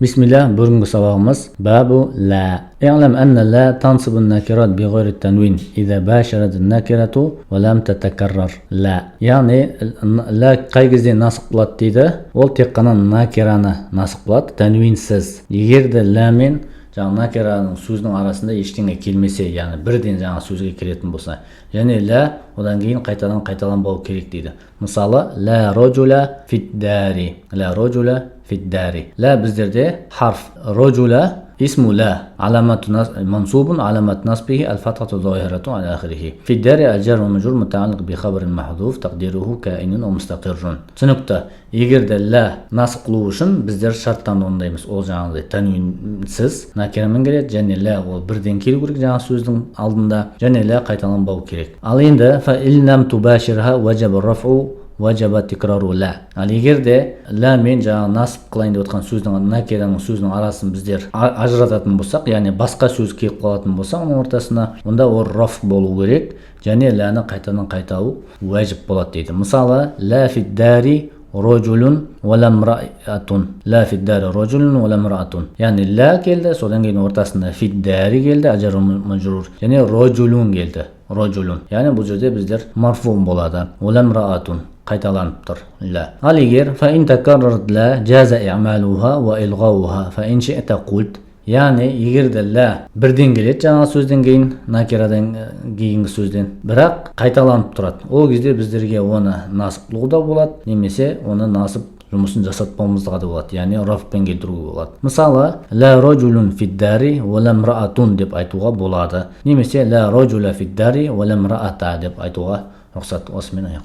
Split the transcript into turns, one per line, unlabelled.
Bismillah, bugungi sabog'imiz babu la. اعلم أن لا تنصب النكرات بغير التنوين إذا باشرت النكرة ولم تتكرر. لا يعني لا qaygizde nasib qiladi deydi. Ol tek qana nakirani nasib qiladi, tanvinsiz. Agarda la men жаңа накираның сөздің арасында ештеңе келмесе, яғни бірден жаңа сөзге келетін болса, және ла одан кейін қайталанбау керек дейді. Мысалы, ла роджула фиддари. Ла роджула фиддари. Ла біздерде харф. Роджула اسم لا علامة منصوب علامة نصبه الفتحة الظاهرة على آخره. في الدار الجار والمجرور متعلق بخبر محذوف تقديره كائن أو مستقر. түсінікті. Егерде ла насып қылу үшін біздер шарттан орындаймыз. Ол жаңағыдай танвинсіз накирамен келеді, және ла ол бірден келу керек жаңа сөздің алдында, және ла қайталанбау керек. Ал енді фа илнам тубаширха ваджаба рафу ваджаба тикрару ла. Ал егерде ла мен жаңа насып қылайын деп отқан сөздің накираның сөзінің арасын біздер ажырататын болсақ, яғни басқа сөз келіп қалатын болса оның ортасына, онда ол раф болу керек, және ланы қайтау уәжіп болады дейді. Мысалы, ла фиддари рожулун валамраатун. Ла фиддари рожулун валамраатун. Яғни ла келді, содан кейін ортасында фиддари келді, ажар мажрур, және рожулун келді. Рожулун. Яғни бұл жерде біздер марфун болады. Валамраатун қайталанып тұр. لا. Ал егер فإن تكررت لا جاز إعمالها وإلغاؤها فإن شئت قلت. Яғни егерде ла бірден келеді жаңа сөзден кейін, накирадан кейінгі сөзден, бірақ қайталанып тұрады. Ол кезде біздерге оны насып қылуға да болады, немесе оны насып жұмысын жасатпауымызға да болады, яғни рафпен келтіруге болады. Мысалы, ла роджулун фиддари валамраатун деп айтуға болады, немесе ла роджула фиддари валамраата деп айтуға рұқсат. Осымен аяқ.